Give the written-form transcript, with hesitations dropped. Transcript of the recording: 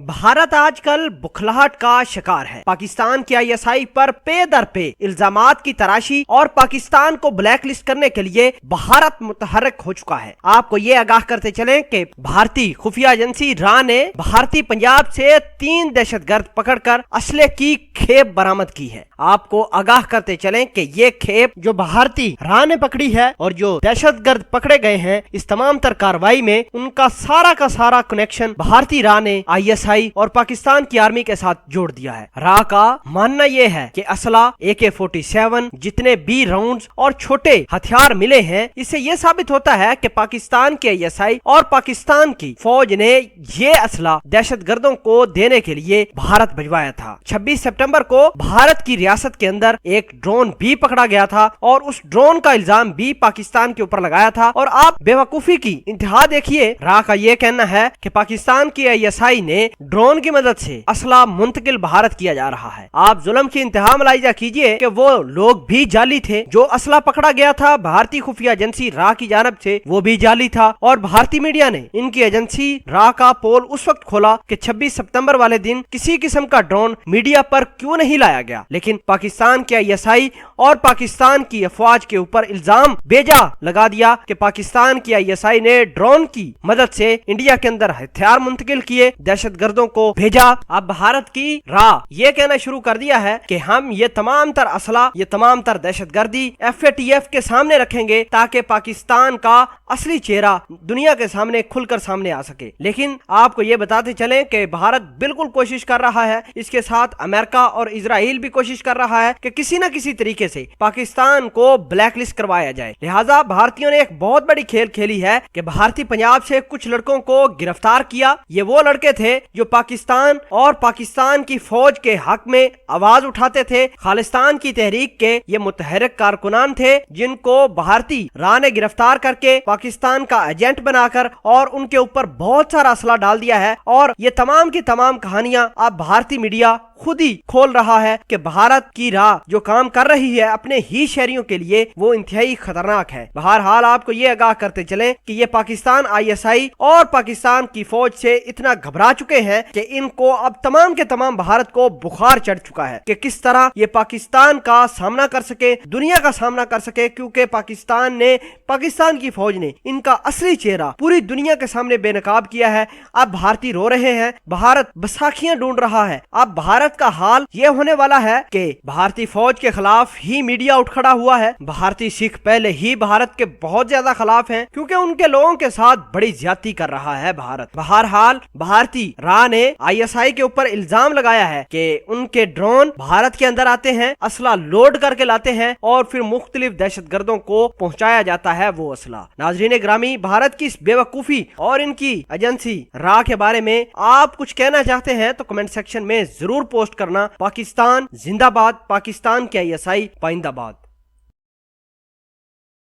भारत आजकल बुखलाहट का शिकार है। पाकिस्तान की आईएसआई पर पे दर पे इल्जामात की तराशी और पाकिस्तान को ब्लैक लिस्ट करने के लिए भारत मुतहर्रिक हो चुका है। आपको ये आगाह करते चलें कि भारतीय खुफिया एजेंसी रा ने भारतीय पंजाब से 3 दहशतगर्द पकड़कर असले की खेप बरामद की है। आपको आगाह करते चलें कि ये खेप जो भारतीय रा ने पकड़ी है और जो दहशतगर्द पकड़े गए हैं, इस तमाम तर कार्रवाई में उनका सारा का सारा कनेक्शन भारतीय रा ने आईएसआई और पाकिस्तान की आर्मी के साथ जोड़ दिया है। रा का मानना यह है कि असला AK-47 जितने भी राउंड्स और छोटे हथियार मिले हैं, इससे यह साबित होता है कि पाकिस्तान के आईएसआई और पाकिस्तान की फौज ने ये असला दहशतगर्दों को देने के लिए भारत भिजवाया था। 26 सितंबर को भारत की रियासत के अंदर एक ड्रोन भी पकड़ा गया था और उस ड्रोन का इल्जाम भी पाकिस्तान के ऊपर लगाया था। और आप बेवकूफी की इंतहा देखिए, रा का ये कहना है कि पाकिस्तान की आईएसआई ने ड्रोन की मदद से असला मुंतकिल भारत किया जा रहा है। आप जुल्म की इंतहा मुलाहिजा कीजिए कि वो लोग भी जाली थे। जो असला पकड़ा गया था भारतीय खुफिया एजेंसी रा की जानब से, वो भी जाली था और भारतीय मीडिया ने इनकी एजेंसी रा का पोल उस वक्त खोला कि 26 सितंबर वाले दिन किसी किस्म का ड्रोन मीडिया पर क्यों नहीं लाया गया। लेकिन पाकिस्तान के आईएसआई और पाकिस्तान की अफवाज के ऊपर इल्जाम बेजा लगा दिया कि पाकिस्तान की आईएसआई ने ड्रोन की मदद से इंडिया के अंदर हथियार मुंतकिल किए, दहशतगर्दों को भेजा। अब भारत की रा ये कहना शुरू कर दिया है कि हम ये तमाम तर असला, ये तमाम तर दहशतगर्दी FATF के सामने रखेंगे ताकि पाकिस्तान का असली चेहरा दुनिया के सामने खुलकर सामने आ सके। लेकिन आपको ये बताते चलें कि भारत बिल्कुल कोशिश कर रहा है, इसके साथ अमेरिका और इजराइल भी कोशिश कर रहा है कि किसी न किसी तरीके से पाकिस्तान को ब्लैक लिस्ट करवाया जाए। लिहाजा भारतीयों ने एक बहुत बड़ी खेल खेली है कि भारतीय पंजाब से कुछ लड़कों को गिरफ्तार किया। ये वो लड़के थे जो पाकिस्तान और पाकिस्तान की फौज के हक में आवाज उठाते थे, खालिस्तान की तहरीक के ये मुतहर्रिक कारकुनान थे, जिनको भारतीय रा ने गिरफ्तार करके पाकिस्तान का एजेंट बनाकर और उनके ऊपर बहुत सारा असला डाल दिया है। और ये तमाम की तमाम कहानियां अब भारतीय मीडिया खुद ही खोल रहा है कि भारत की राह जो काम कर रही है अपने ही शहरियों के लिए, वो इंतहाई खतरनाक है। बहरहाल आपको ये आगाह करते चलें कि ये पाकिस्तान आईएसआई और पाकिस्तान की फौज से इतना घबरा चुके हैं कि इनको अब तमाम के तमाम भारत को बुखार चढ़ चुका है कि किस तरह ये पाकिस्तान का सामना कर सके, दुनिया का सामना कर सके, क्योंकि पाकिस्तान की फौज ने इनका असली चेहरा पूरी दुनिया के सामने बेनकाब किया है। अब भारतीय रो रहे हैं, भारत बैसाखियां ढूंढ रहा है। अब भारत का हाल यह होने वाला है कि भारतीय फौज के खिलाफ ही मीडिया उठ खड़ा हुआ है। भारतीय सिख पहले ही भारत के बहुत ज्यादा खिलाफ हैं, क्योंकि उनके लोगों के साथ बड़ी ज्यादती कर रहा है भारत। बहरहाल भारतीय रा ने आईएसआई के ऊपर इल्जाम लगाया है कि उनके ड्रोन भारत के अंदर आते हैं, असला लोड करके लाते हैं और फिर मुख्तलिफ दहशतगर्दों को पहुंचाया जाता है वो असला। नाजरीन ग्रामी, भारत की इस बेवकूफी और इनकी एजेंसी रा के बारे में आप कुछ कहना चाहते हैं तो कमेंट सेक्शन में जरूर पोस्ट करना। पाकिस्तान जिंदाबाद, पाकिस्तान के आईएसआई पाइंदाबाद।